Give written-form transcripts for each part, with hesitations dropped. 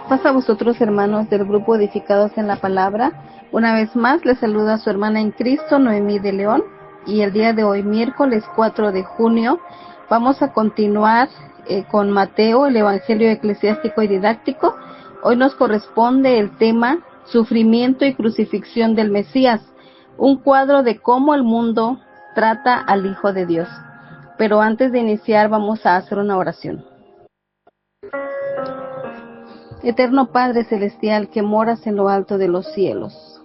Paz a vosotros, hermanos del grupo Edificados en la Palabra. Una vez más les saluda su hermana en Cristo, Noemí de León, y el día de hoy, miércoles 4 de junio, vamos a continuar con Mateo, el Evangelio eclesiástico y didáctico. Hoy nos corresponde el tema Sufrimiento y crucifixión del Mesías, un cuadro de cómo el mundo trata al Hijo de Dios. Pero antes de iniciar vamos a hacer una oración. Eterno Padre Celestial, que moras en lo alto de los cielos,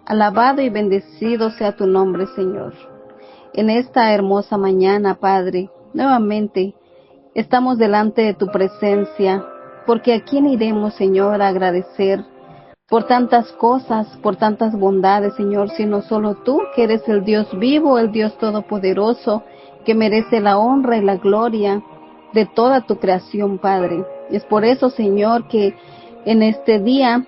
alabado y bendecido sea tu nombre, Señor. En esta hermosa mañana, Padre, nuevamente estamos delante de tu presencia, porque ¿a quién iremos, Señor, a agradecer por tantas cosas, por tantas bondades, Señor, sino solo tú, que eres el Dios vivo, el Dios todopoderoso, que merece la honra y la gloria de toda tu creación, Padre. Es por eso, Señor, que en este día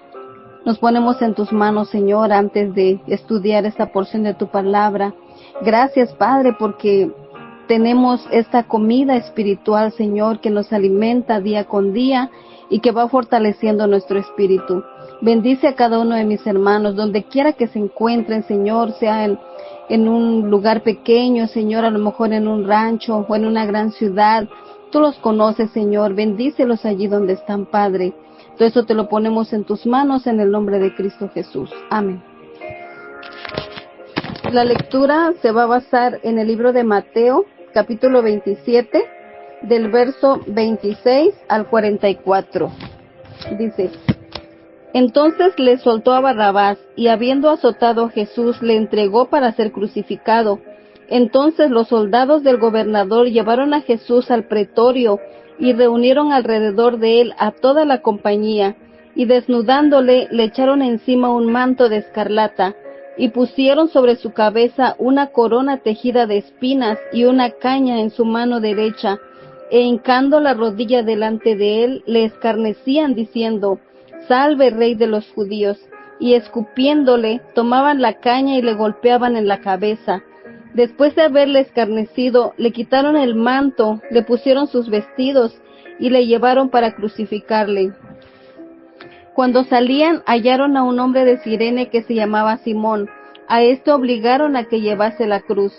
nos ponemos en tus manos, Señor, antes de estudiar esta porción de tu palabra. Gracias, Padre, porque tenemos esta comida espiritual, Señor, que nos alimenta día con día y que va fortaleciendo nuestro espíritu. Bendice a cada uno de mis hermanos, donde quiera que se encuentren, Señor, sea en un lugar pequeño, Señor, a lo mejor en un rancho o en una gran ciudad. Tú los conoces, Señor, bendícelos allí donde están, Padre. Todo eso te lo ponemos en tus manos en el nombre de Cristo Jesús. Amén. La lectura se va a basar en el libro de Mateo, capítulo 27, del verso 26 al 44. Dice: Entonces le soltó a Barrabás, y habiendo azotado a Jesús, le entregó para ser crucificado. Entonces los soldados del gobernador llevaron a Jesús al pretorio, y reunieron alrededor de él a toda la compañía, y desnudándole, le echaron encima un manto de escarlata, y pusieron sobre su cabeza una corona tejida de espinas, y una caña en su mano derecha, e hincando la rodilla delante de él, le escarnecían diciendo: Salve, Rey de los judíos. Y escupiéndole, tomaban la caña y le golpeaban en la cabeza. Después de haberle escarnecido, le quitaron el manto, le pusieron sus vestidos y le llevaron para crucificarle. Cuando salían, hallaron a un hombre de Cirene que se llamaba Simón. A este obligaron a que llevase la cruz.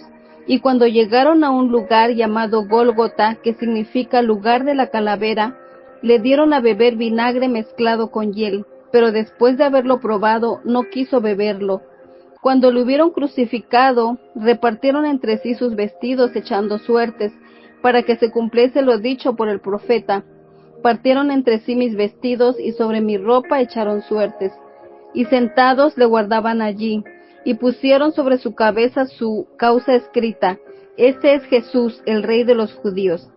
Y cuando llegaron a un lugar llamado Gólgota, que significa lugar de la calavera, le dieron a beber vinagre mezclado con hiel, pero después de haberlo probado, no quiso beberlo. Cuando lo hubieron crucificado, repartieron entre sí sus vestidos echando suertes, para que se cumpliese lo dicho por el profeta: Partieron entre sí mis vestidos, y sobre mi ropa echaron suertes. Y sentados le guardaban allí, y pusieron sobre su cabeza su causa escrita: Este es Jesús, el Rey de los judíos.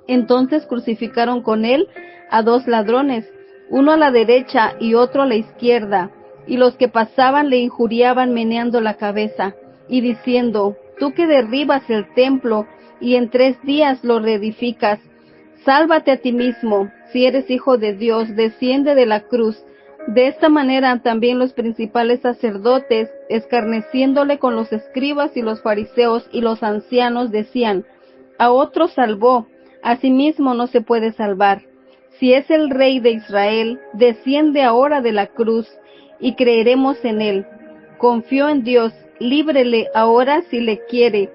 Entonces crucificaron con él a dos ladrones, uno a la derecha y otro a la izquierda, y los que pasaban le injuriaban meneando la cabeza, y diciendo: Tú que derribas el templo, y en 3 días lo reedificas, sálvate a ti mismo. Si eres hijo de Dios, desciende de la cruz. De esta manera también los principales sacerdotes, escarneciéndole con los escribas y los fariseos y los ancianos, decían: A otro salvó, a sí mismo no se puede salvar. Si es el Rey de Israel, desciende ahora de la cruz, y creeremos en él. Confió en Dios, líbrele ahora si le quiere,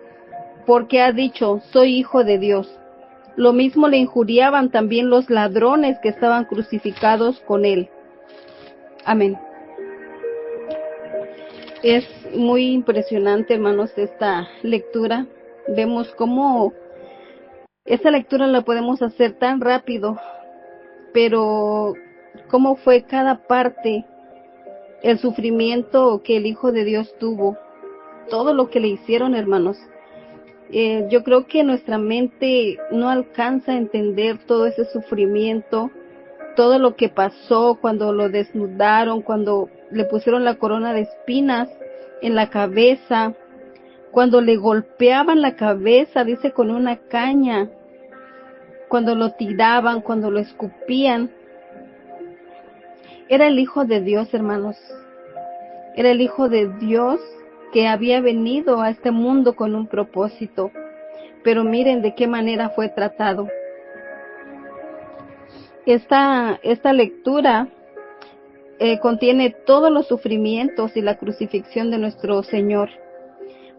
porque ha dicho: Soy hijo de Dios. Lo mismo le injuriaban también los ladrones que estaban crucificados con él. Amén. Es muy impresionante, hermanos, esta lectura. Vemos cómo esta lectura la podemos hacer tan rápido, pero cómo fue cada parte, el sufrimiento que el Hijo de Dios tuvo, todo lo que le hicieron, hermanos. Yo creo que nuestra mente no alcanza a entender todo ese sufrimiento, todo lo que pasó cuando lo desnudaron, cuando le pusieron la corona de espinas en la cabeza, cuando le golpeaban la cabeza, dice, con una caña, cuando lo tiraban, cuando lo escupían. Era el Hijo de Dios, hermanos. Era el Hijo de Dios que había venido a este mundo con un propósito. Pero miren de qué manera fue tratado. Esta lectura contiene todos los sufrimientos y la crucifixión de nuestro Señor.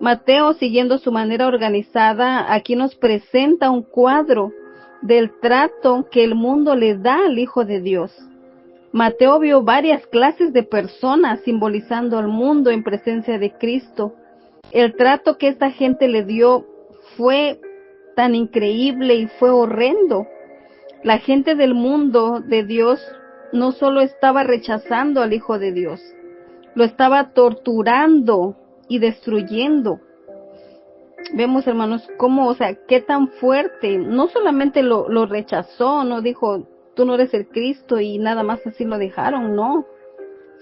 Mateo, siguiendo su manera organizada, aquí nos presenta un cuadro del trato que el mundo le da al Hijo de Dios. Mateo vio varias clases de personas simbolizando al mundo en presencia de Cristo. El trato que esta gente le dio fue tan increíble y fue horrendo. La gente del mundo de Dios no solo estaba rechazando al Hijo de Dios, lo estaba torturando y destruyendo. Vemos, hermanos, cómo, qué tan fuerte, no solamente lo rechazó, no dijo, tú no eres el Cristo y nada más así lo dejaron, no,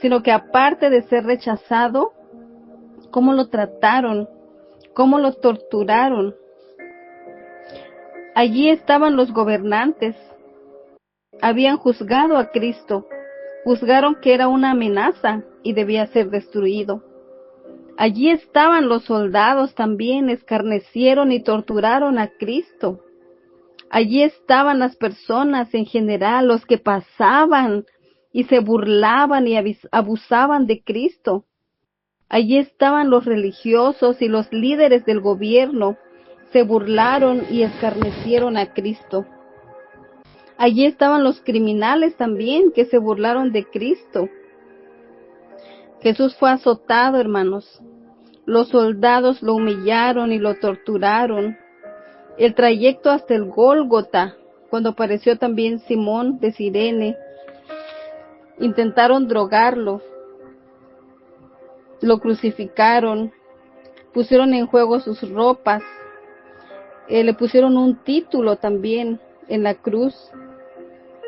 sino que aparte de ser rechazado, cómo lo trataron, cómo lo torturaron. Allí estaban los gobernantes, habían juzgado a Cristo, juzgaron que era una amenaza y debía ser destruido. Allí estaban los soldados también, escarnecieron y torturaron a Cristo. Allí estaban las personas en general, los que pasaban y se burlaban y abusaban de Cristo. Allí estaban los religiosos y los líderes del gobierno, se burlaron y escarnecieron a Cristo. Allí estaban los criminales también, que se burlaron de Cristo. Jesús fue azotado, hermanos. Los soldados lo humillaron y lo torturaron. El trayecto hasta el Gólgota, cuando apareció también Simón de Cirene, intentaron drogarlo, lo crucificaron, pusieron en juego sus ropas, le pusieron un título también en la cruz.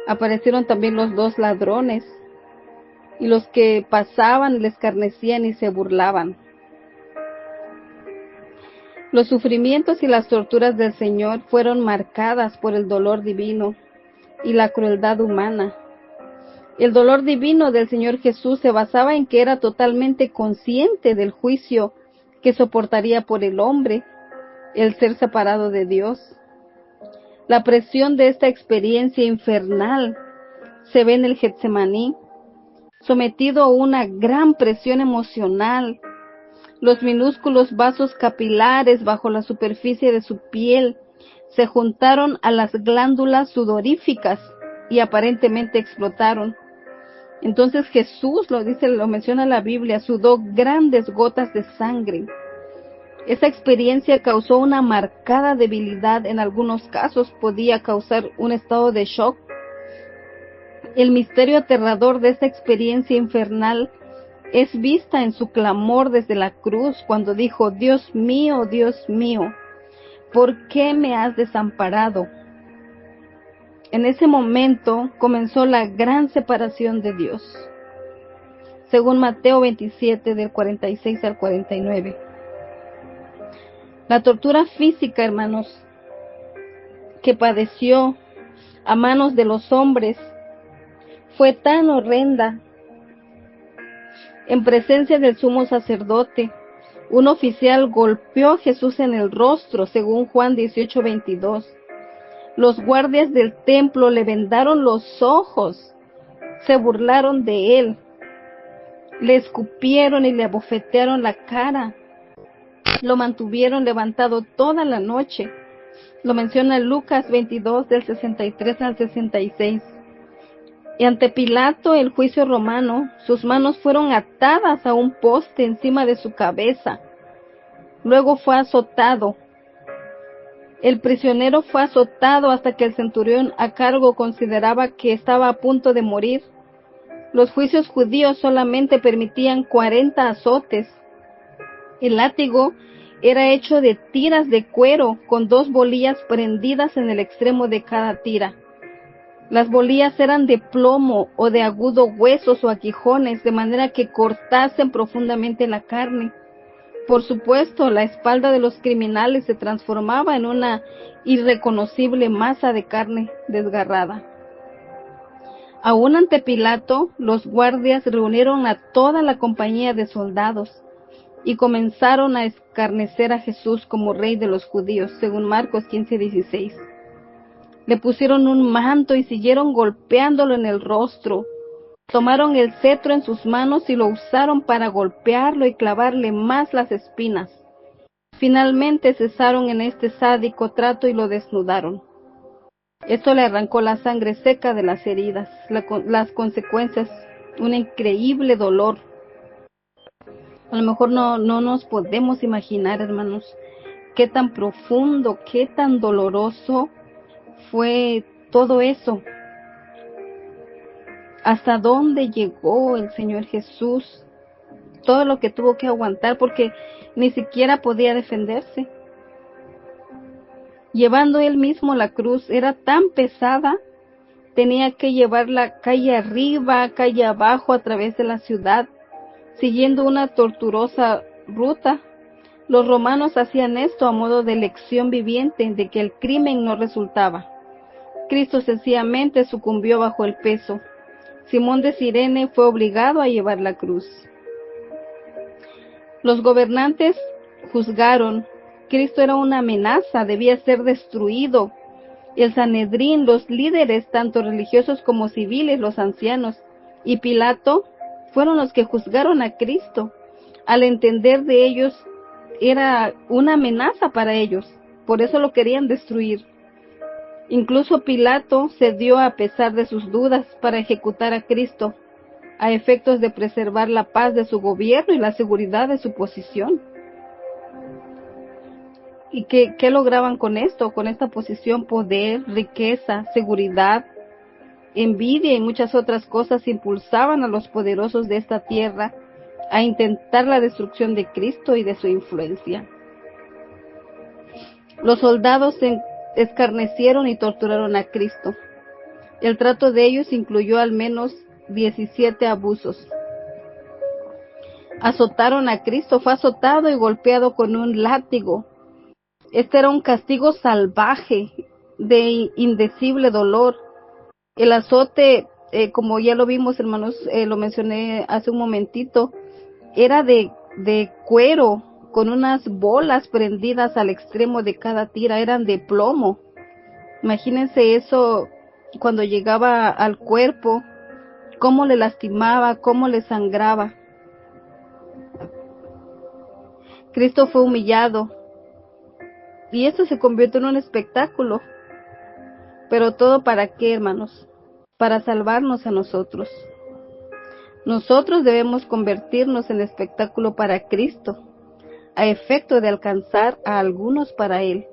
Aparecieron también los dos ladrones, y los que pasaban le escarnecían y se burlaban. Los sufrimientos y las torturas del Señor fueron marcadas por el dolor divino y la crueldad humana. El dolor divino del Señor Jesús se basaba en que era totalmente consciente del juicio que soportaría por el hombre, el ser separado de Dios. La presión de esta experiencia infernal se ve en el Getsemaní, sometido a una gran presión emocional. Los minúsculos vasos capilares bajo la superficie de su piel se juntaron a las glándulas sudoríficas y aparentemente explotaron. Entonces Jesús, lo menciona la Biblia, sudó grandes gotas de sangre. Esa experiencia causó una marcada debilidad, en algunos casos podía causar un estado de shock. El misterio aterrador de esta experiencia infernal es vista en su clamor desde la cruz, cuando dijo, Dios mío, ¿por qué me has desamparado? En ese momento comenzó la gran separación de Dios, según Mateo 27, del 46 al 49. La tortura física, hermanos, que padeció a manos de los hombres fue tan horrenda. En presencia del sumo sacerdote, un oficial golpeó a Jesús en el rostro, según Juan 18:22. Los guardias del templo le vendaron los ojos, se burlaron de él, le escupieron y le abofetearon la cara, lo mantuvieron levantado toda la noche. Lo menciona Lucas 22, del 63 al 66. Y ante Pilato, el juicio romano, sus manos fueron atadas a un poste encima de su cabeza. Luego fue azotado. El prisionero fue azotado hasta que el centurión a cargo consideraba que estaba a punto de morir. Los juicios judíos solamente permitían 40 azotes. El látigo era hecho de tiras de cuero con 2 bolillas prendidas en el extremo de cada tira. Las bolillas eran de plomo o de agudo huesos o aguijones, de manera que cortasen profundamente la carne. Por supuesto, la espalda de los criminales se transformaba en una irreconocible masa de carne desgarrada. Aún ante Pilato, los guardias reunieron a toda la compañía de soldados y comenzaron a escarnecer a Jesús como rey de los judíos, según Marcos 15:16. Le pusieron un manto y siguieron golpeándolo en el rostro. Tomaron el cetro en sus manos y lo usaron para golpearlo y clavarle más las espinas. Finalmente cesaron en este sádico trato y lo desnudaron. Esto le arrancó la sangre seca de las heridas, las consecuencias, un increíble dolor. A lo mejor no nos podemos imaginar, hermanos, qué tan profundo, qué tan doloroso fue todo eso. Hasta dónde llegó el Señor Jesús, todo lo que tuvo que aguantar, porque ni siquiera podía defenderse. Llevando él mismo la cruz, era tan pesada, tenía que llevarla calle arriba, calle abajo, a través de la ciudad, siguiendo una tortuosa ruta. Los romanos hacían esto a modo de lección viviente de que el crimen no resultaba. Cristo sencillamente sucumbió bajo el peso. Simón de Cirene fue obligado a llevar la cruz. Los gobernantes juzgaron. Cristo era una amenaza, debía ser destruido. El Sanedrín, los líderes, tanto religiosos como civiles, los ancianos, y Pilato, fueron los que juzgaron a Cristo. Al entender de ellos, era una amenaza para ellos, por eso lo querían destruir. Incluso Pilato cedió a pesar de sus dudas para ejecutar a Cristo, a efectos de preservar la paz de su gobierno y la seguridad de su posición. ¿Y qué lograban con esto? Con esta posición, poder, riqueza, seguridad, envidia y muchas otras cosas impulsaban a los poderosos de esta tierra a intentar la destrucción de Cristo y de su influencia. Los soldados se escarnecieron y torturaron a Cristo. El trato de ellos incluyó al menos 17 abusos. Azotaron a Cristo, fue azotado y golpeado con un látigo. Este era un castigo salvaje, de indecible dolor. El azote, como ya lo vimos, hermanos, lo mencioné hace un momentito, era de cuero, con unas bolas prendidas al extremo de cada tira, eran de plomo. Imagínense eso cuando llegaba al cuerpo, cómo le lastimaba, cómo le sangraba. Cristo fue humillado, y esto se convirtió en un espectáculo. Pero todo ¿para qué, hermanos? Para salvarnos a nosotros. Nosotros debemos convertirnos en espectáculo para Cristo, a efecto de alcanzar a algunos para Él.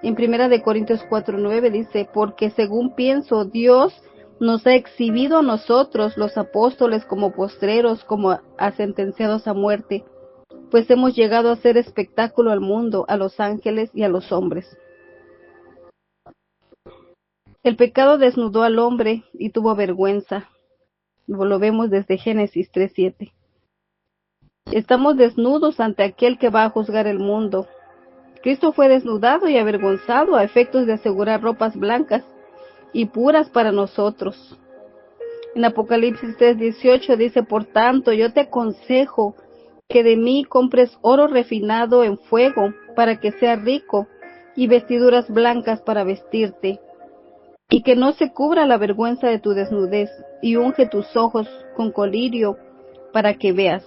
En 1 Corintios 4:9 dice, porque según pienso, Dios nos ha exhibido a nosotros, los apóstoles, como postreros, como a sentenciados a muerte, pues hemos llegado a ser espectáculo al mundo, a los ángeles y a los hombres. El pecado desnudó al hombre y tuvo vergüenza. Lo vemos desde Génesis 3:7. Estamos desnudos ante aquel que va a juzgar el mundo. Cristo fue desnudado y avergonzado a efectos de asegurar ropas blancas y puras para nosotros. En Apocalipsis 3:18 dice, por tanto, yo te aconsejo que de mí compres oro refinado en fuego para que seas rico, y vestiduras blancas para vestirte, y que no se cubra la vergüenza de tu desnudez, y unge tus ojos con colirio para que veas.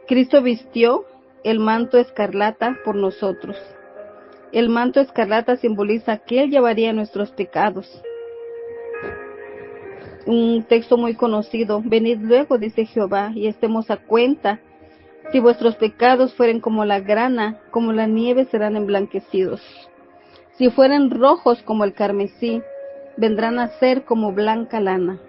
Cristo vistió el manto escarlata por nosotros. El manto escarlata simboliza que Él llevaría nuestros pecados. Un texto muy conocido, venid luego, dice Jehová, y estemos a cuenta. Si vuestros pecados fueren como la grana, como la nieve serán emblanquecidos. Si fueren rojos como el carmesí, vendrán a ser como blanca lana.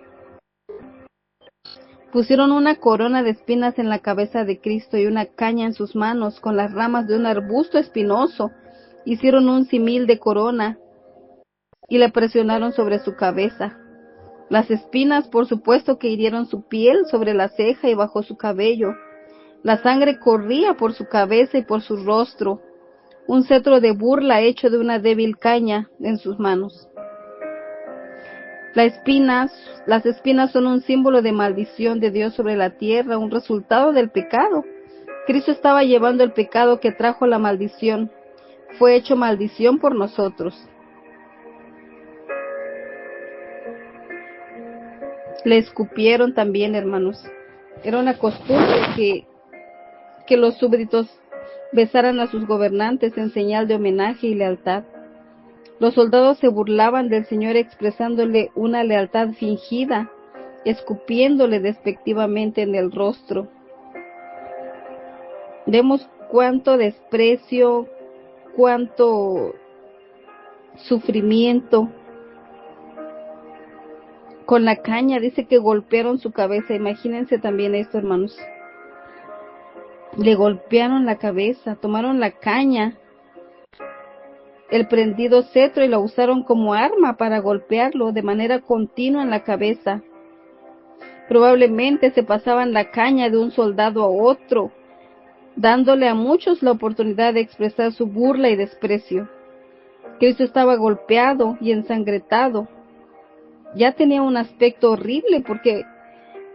Pusieron una corona de espinas en la cabeza de Cristo y una caña en sus manos con las ramas de un arbusto espinoso. Hicieron un símil de corona y le presionaron sobre su cabeza. Las espinas, por supuesto, que hirieron su piel sobre la ceja y bajo su cabello. La sangre corría por su cabeza y por su rostro. Un cetro de burla hecho de una débil caña en sus manos. Las espinas son un símbolo de maldición de Dios sobre la tierra, un resultado del pecado. Cristo estaba llevando el pecado que trajo la maldición. fue hecho maldición por nosotros. Le escupieron también, hermanos. Era una costumbre que los súbditos besaran a sus gobernantes en señal de homenaje y lealtad. Los soldados se burlaban del Señor expresándole una lealtad fingida, escupiéndole despectivamente en el rostro. Vemos cuánto desprecio, cuánto sufrimiento. Con la caña dice que golpearon su cabeza. Imagínense también esto, hermanos. Le golpearon la cabeza, tomaron la caña, el prendido cetro, y la usaron como arma para golpearlo de manera continua en la cabeza. Probablemente se pasaban la caña de un soldado a otro, dándole a muchos la oportunidad de expresar su burla y desprecio. Cristo estaba golpeado y ensangretado. Ya tenía un aspecto horrible porque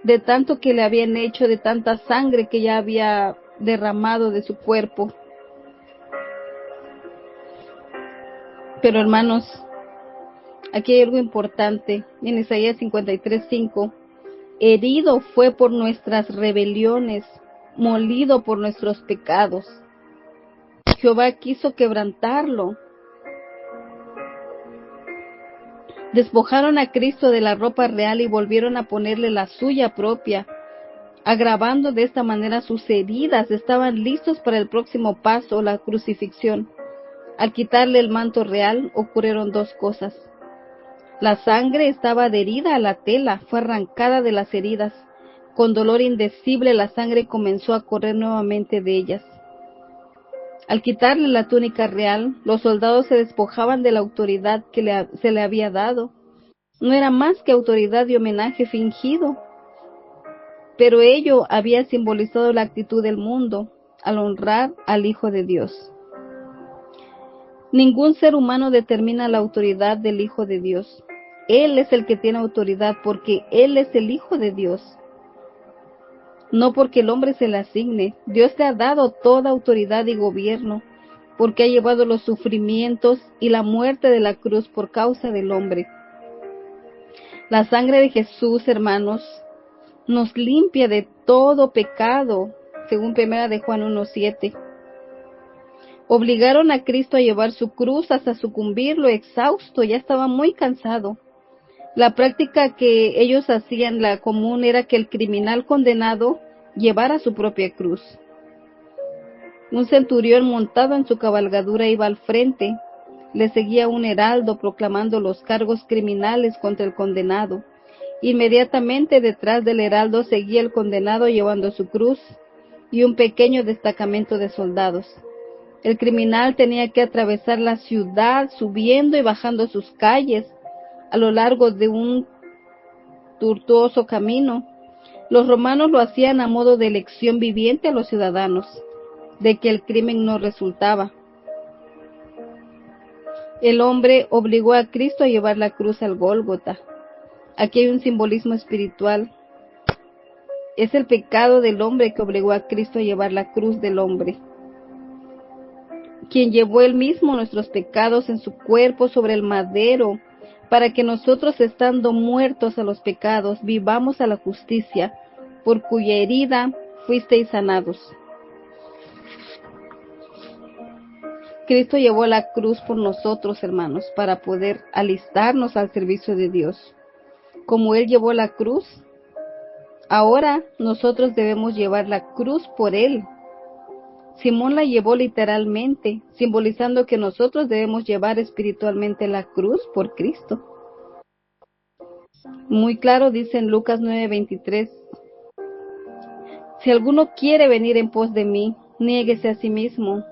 de tanto que le habían hecho, de tanta sangre que ya había derramado de su cuerpo. Pero hermanos, aquí hay algo importante. En Isaías 53:5, herido fue por nuestras rebeliones, molido por nuestros pecados. Jehová quiso quebrantarlo. Despojaron a Cristo de la ropa real y volvieron a ponerle la suya propia, agravando de esta manera sus heridas. Estaban listos para el próximo paso, la crucifixión. Al quitarle el manto real, ocurrieron dos cosas. La sangre estaba adherida a la tela, fue arrancada de las heridas. Con dolor indecible la sangre comenzó a correr nuevamente de ellas. Al quitarle la túnica real, los soldados se despojaban de la autoridad que se le había dado. No era más que autoridad y homenaje fingido, pero ello había simbolizado la actitud del mundo al honrar al Hijo de Dios. Ningún ser humano determina la autoridad del Hijo de Dios. Él es el que tiene autoridad porque Él es el Hijo de Dios. No porque el hombre se la asigne. Dios le ha dado toda autoridad y gobierno, porque ha llevado los sufrimientos y la muerte de la cruz por causa del hombre. La sangre de Jesús, hermanos, nos limpia de todo pecado, según 1 de Juan 1:7. Obligaron a Cristo a llevar su cruz hasta sucumbirlo exhausto, ya estaba muy cansado. La práctica que ellos hacían, la común, era que el criminal condenado llevara su propia cruz. Un centurión montado en su cabalgadura iba al frente, le seguía un heraldo proclamando los cargos criminales contra el condenado. Inmediatamente detrás del heraldo seguía el condenado llevando su cruz y un pequeño destacamento de soldados. El criminal tenía que atravesar la ciudad subiendo y bajando sus calles a lo largo de un tortuoso camino. Los romanos lo hacían a modo de lección viviente a los ciudadanos de que el crimen no resultaba. El hombre obligó a Cristo a llevar la cruz al Gólgota. Aquí hay un simbolismo espiritual. Es el pecado del hombre que obligó a Cristo a llevar la cruz del hombre, quien llevó él mismo nuestros pecados en su cuerpo sobre el madero, para que nosotros, estando muertos a los pecados, vivamos a la justicia, por cuya herida fuisteis sanados. Cristo llevó la cruz por nosotros, hermanos, para poder alistarnos al servicio de Dios. Como Él llevó la cruz, ahora nosotros debemos llevar la cruz por Él. Simón la llevó literalmente, simbolizando que nosotros debemos llevar espiritualmente la cruz por Cristo. Muy claro dice en Lucas 9:23, si alguno quiere venir en pos de mí, niéguese a sí mismo,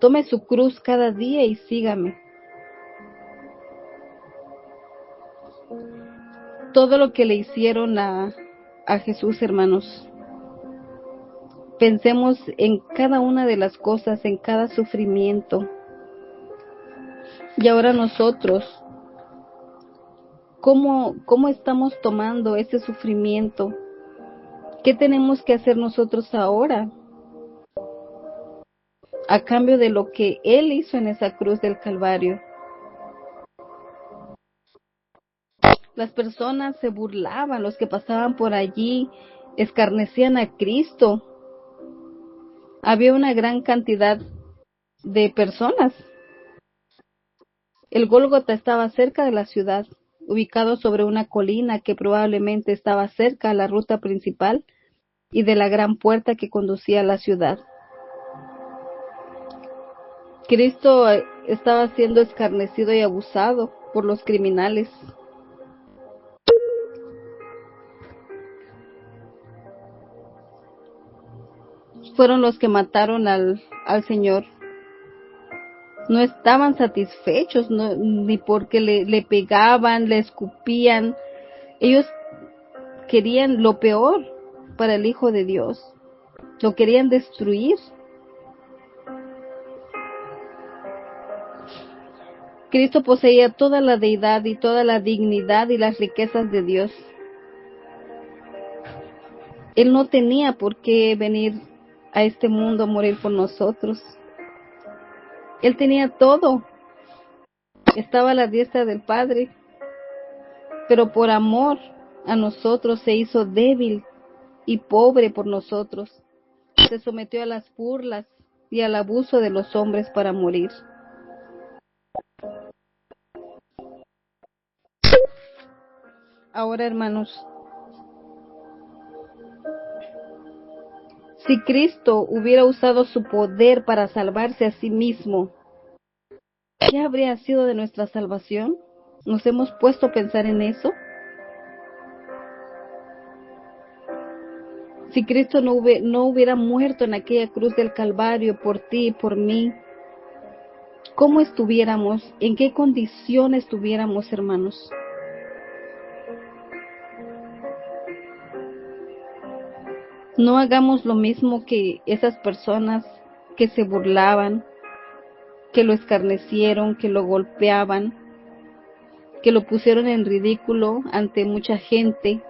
tome su cruz cada día y sígame. Todo lo que le hicieron a Jesús, hermanos, pensemos en cada una de las cosas, en cada sufrimiento. Y ahora nosotros, ¿cómo estamos tomando ese sufrimiento? ¿Qué tenemos que hacer nosotros ahora? a cambio de lo que Él hizo en esa cruz del Calvario. Las personas se burlaban, los que pasaban por allí escarnecían a Cristo. Había una gran cantidad de personas. El Gólgota estaba cerca de la ciudad, ubicado sobre una colina que probablemente estaba cerca a la ruta principal y de la gran puerta que conducía a la ciudad. Cristo estaba siendo escarnecido y abusado por los criminales. Fueron los que mataron al Señor. No estaban satisfechos, ni porque le pegaban, le escupían. Ellos querían lo peor para el Hijo de Dios. Lo querían destruir. Cristo poseía toda la deidad y toda la dignidad y las riquezas de Dios. Él no tenía por qué venir a este mundo a morir por nosotros. Él tenía todo. Estaba a la diestra del Padre. Pero por amor a nosotros se hizo débil y pobre por nosotros. Se sometió a las burlas y al abuso de los hombres para morir. Ahora, hermanos, si Cristo hubiera usado su poder para salvarse a sí mismo, ¿qué habría sido de nuestra salvación? ¿Nos hemos puesto a pensar en eso? Si Cristo no hubiera muerto en aquella cruz del Calvario por ti y por mí, ¿cómo estuviéramos? ¿En qué condición estuviéramos, hermanos? No hagamos lo mismo que esas personas que se burlaban, que lo escarnecieron, que lo golpeaban, que lo pusieron en ridículo ante mucha gente.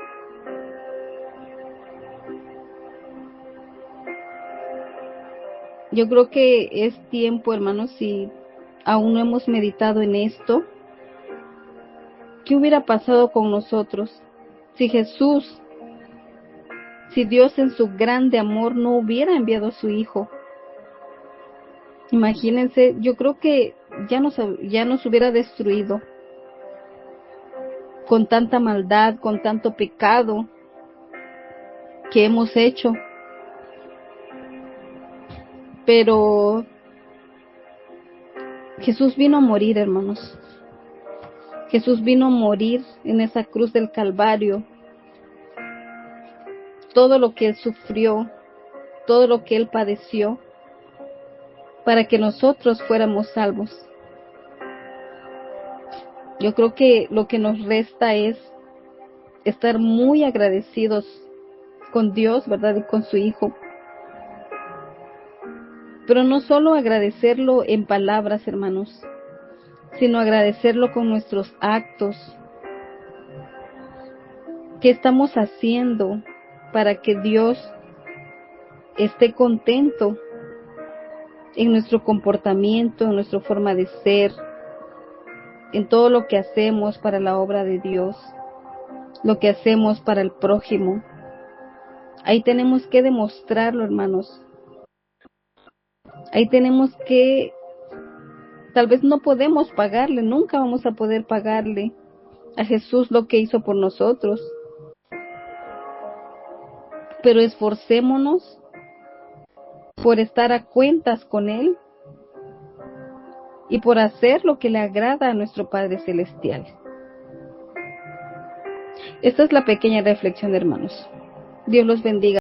Yo creo que es tiempo, hermanos, si aún no hemos meditado en esto, ¿qué hubiera pasado con nosotros si Dios en su grande amor no hubiera enviado a su Hijo? Imagínense, yo creo que ya nos hubiera destruido con tanta maldad, con tanto pecado que hemos hecho. Pero Jesús vino a morir, hermanos. Jesús vino a morir en esa cruz del Calvario. Todo lo que Él sufrió, todo lo que Él padeció, para que nosotros fuéramos salvos. Yo creo que lo que nos resta es estar muy agradecidos con Dios, ¿verdad? Y con su Hijo. Pero no solo agradecerlo en palabras, hermanos, sino agradecerlo con nuestros actos. ¿Qué estamos haciendo para que Dios esté contento en nuestro comportamiento, en nuestra forma de ser, en todo lo que hacemos para la obra de Dios, lo que hacemos para el prójimo? Ahí tenemos que demostrarlo, hermanos. Ahí tenemos que, tal vez no podemos pagarle, nunca vamos a poder pagarle a Jesús lo que hizo por nosotros, pero esforcémonos por estar a cuentas con Él y por hacer lo que le agrada a nuestro Padre Celestial. Esta es la pequeña reflexión, hermanos. Dios los bendiga.